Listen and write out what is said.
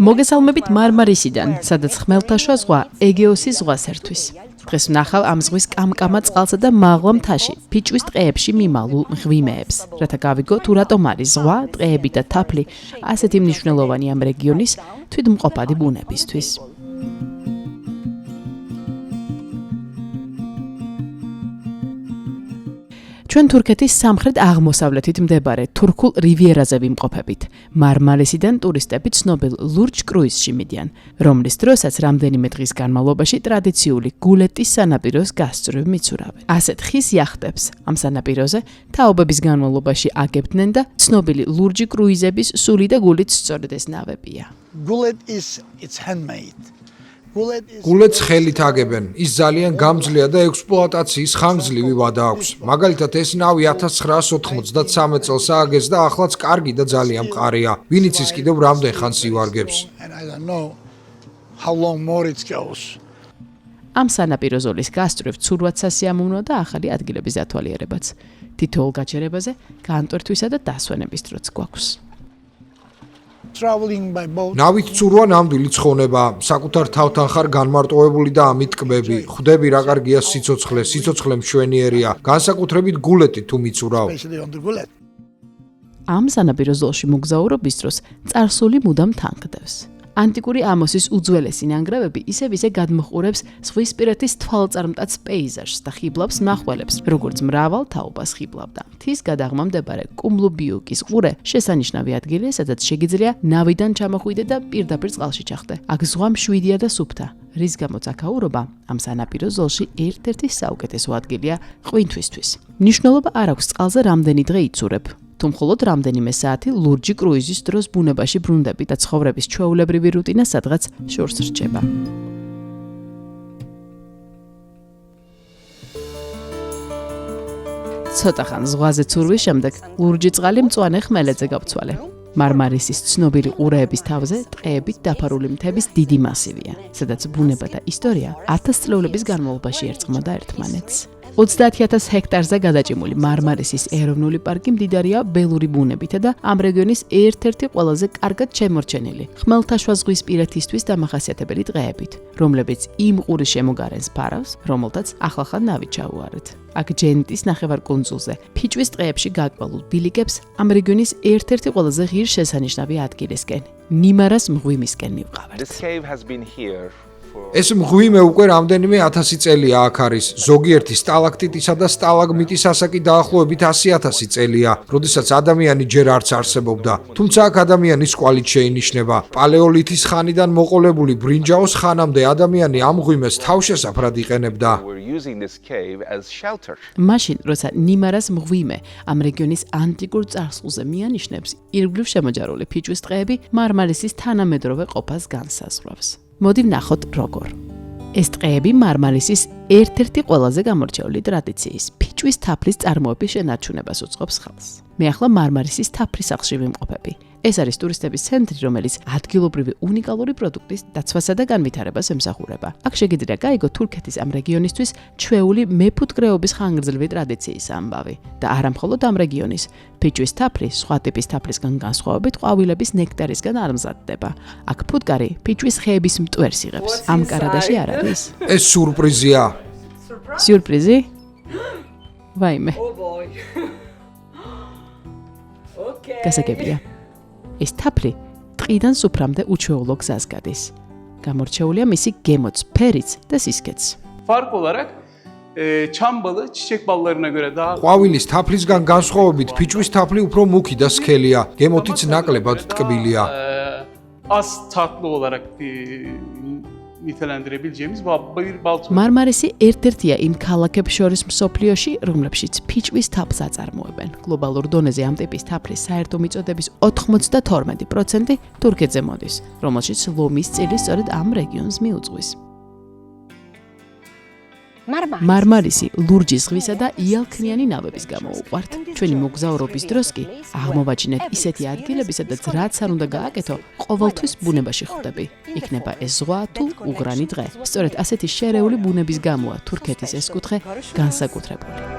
მოგესალმებით მარმარისიდან, სადაც ხმელთაშუა ზღვა ეგეოსის ზღვას ერთვის. დღეს ვნახავ ამ ზღვის კამკამა წყალსა და მაღლა მთაში, ფიჭვის ტყეებში მიმალულ მღვიმეებს. რათა გავიგოთ, თუ რატომ არის ზღვა, ტყეები და თაფლი ასეთი მნიშვნელოვანი ამ რეგიონის თვითმყოფადი ბუნებისთვის. ჩვენ თურქეთის სამხრეთ აღმოსავლეთით მდებარე თურქულ რივიერაზე ვიმყოფებით. მარმარისიდან ტურისტები ცნობილ ლურჯ კრუიზში მიდიან, რომლის დროსაც რამდენიმე დღის განმავლობაში ტრადიციული გულეტის სანაპიროს გასწვრივ მიცურავენ. ასეთ ხის იახტებს ამ სანაპიროზე თაობების განმავლობაში აგებდნენ და ცნობილი ლურჯი კრუიზების სული და გულით სწორედ ეს ნავებია. გულეთს ხელით აგებენ. ის ძალიან გამძლეა და ექსპლუატაციის ხანგრძლივი ვადა აქვს. მაგალითად, ეს ნავი 1993 წელს ააგეს და ახლაც კარგი და ძალიან მყარია. ვინ იცის კიდევ რამდენ ხანს ივარგებს. ამ სანაპირო ზოლის გასწვრივ ცურვაც სასიამოვნოა და ახალი ადგილების დათვალიერებაც. თითოეულ გაჩერებაზე განტვირთვისა და დასვენების დროც გვაქვს. ნავით ცურვა ნამდვილი ცხონება, საკუთარ თავთან ხარ განმარტოვებული და ამით ტკბები. ხვდები რა კარგია სიცოცხლე, სიცოცხლე მშვენიერია, განსაკუთრებით გულეტი თუ მიცურავ. ამ სანაპირო ზოლში მოგზაურობის დროს წარსული მუდამ თანხდებს. ანტიკური ამოსის უძველესი ნანგრევები ისევ ისე გადმოჰყურებს ზღვისპირეთის თვალწარმტაც პეიზაჟს და ხიბლავს მნახველებს, როგორც მრავალ თაობას ხიბლავდა. მთის გადაღმა მდებარე კუმლუბიუკის ყურე შესანიშნავი ადგილია, სადაც შეგიძლია ნავიდან ჩამოხვიდე და პირდაპირ წყალში ჩახდე. აქ ზღვა მშვიდია და სუფთა, რის გამოც აქაურობა ამ სანაპირო ზოლში ერთ-ერთი საუკეთესო ადგილია ყვინთვისთვის. მნიშვნელობა არ აქვს წყალზე რამდენი დღე იცურებ. თუ მხოლოდ რამდენიმე საათი ლურჯი კრუიზის დროს ბუნებაში ბრუნდები და ცხოვრების ჩვეულებრივი რუტინა სადღაც შორს რჩება. ცოტა ხან ზღვაზე ცურვის შემდეგ ლურჯი წყალი მწვანე ხმელეთზე გავცვალე. მარმარისის ცნობილი ყურეების თავზე ტყეებით დაფარული მთების დიდი მასივია, სადაც ბუნება და ისტორია 1000 წლეულების განმავლობაში ერწყმოდა ერთმანეთს. 30,000 ჰექტარზე გადაჭიმული მარმარისის ეროვნული პარკი მდიდარია ველური ბუნებითა და ამ რეგიონის ერთ-ერთი ყველაზე კარგად შემორჩენილი ხმელთაშუა ზღვის პირეთისთვის დამახასიათებელი ტყეებით, რომლებიც იმ ყურის შემოგარენს ფარავს, რომელთაც ახლახან ნავი ჩაუარეთ. აქ ჯენიტის ნახევარკუნძულზე, ფიჭვის ტყეებში გაკვალულ ბილიკებს ამ რეგიონის ერთ-ერთი ყველაზე ღირსშესანიშნავი ადგილისკენ, ნიმარას მღვიმისკენ მივყავართ. ეს მღვიმე უკვე რამდენიმე 1000 წელია აქ არის. ზოგიერთი სტალაქტიტისა და სტალაგმიტის ასაკი დაახლოებით 100,000 წელია, როდესაც ადამიანი ჯერ არც არსებობდა. თუმცა აქ ადამიანის კვალით შეინიშნება. პალეოლითის ხანიდან მოყოლებული ბრინჯაოს ხანამდე ადამიანი ამ მღვიმეს თავშესაფრად იყენებდა. მაშინ, როცა ნიმარას მღვიმე ამ რეგიონის ანტიკურ წარსულზე მიანიშნებს, ირგვლივ შემოჯარული ფიჭვის ტყეები მარმარისის თანამედროვე ყოფას განსაზღვრავს. მოდი ვნახოთ როგორ. ეს ტყეები მარმარისის ერთ-ერთი ყველაზე გამორჩეული ტრადიციის, ფიჭვის თაფლის წარმოების შენარჩუნებას უწყობს ხელს. მე ახლა მარმარისის თაფლის სახლში ვიმყოფები. ეს არის ტურისტების ცენტრი, რომელიც ადგილობრივი უნიკალური პროდუქტის დაცვასა და განვითარებას ემსახურება. აქ შეგიძლია გაიგოთ თურქეთის ამ რეგიონისთვის ჩვეული მეფუტკრეობის ხანგრძლივი ტრადიციის ამბავი და არა მხოლოდ ამ რეგიონის. ფიჭვის თაფლი სხვა ტიპის თაფლისგან განსხვავებით ყვავილების ნექტარისგან არ მზადდება. აქ ფუტკარი ფიჭვის ხეების მტვერს იღებს. ამ კარადაში არ არის. ეს სიურპრიზია. სიურპრიზი? ვაიმე. გასაგებია. ეს თაფლი ტყიდან სუფრამდე უჩვეულო გზას გადის. გამორჩეულია მისი გემოც, ფერიც და სისქეც. Fark olarak çam balı çiçek ballarına göre daha ყვავილის თაფლისგან განსხვავებით ფიჭვის თაფლი უფრო მუქი და სქელია, გემოთიც ნაკლებად ტკბილია. az tatlı olarak nitelendirebileceğimiz bir bal türü. მარმარისი ერთ-ერთია იმ ქალაქებს შორის მსოფლიოში, რომლებშიც ფიჭვის თაფლს აწარმოებენ. გლობალურ დონეზე ამ ტიპის თაფლის საერთო მიწოდების 92% თურქეთზე მოდის, რომელშიც ლომის წილი სწორედ ამ რეგიონს მიუძღვის. მარმარისი ლურჯი ზღვისა და იალქნიანი ნავების გამო უყვართ. ჩვენი მოგზაურობის დროს კი აღმოვაჩინეთ ისეთი ადგილები, სადაც რაც არ უნდა გააკეთო, ყოველთვის ბუნებაში ხვდები. იქნება ეს ზღვა თუ უღრანი დღე. სწორედ ასეთი შერეული ბუნების გამოა თურქეთის ეს კუთხე განსაკუთრებული.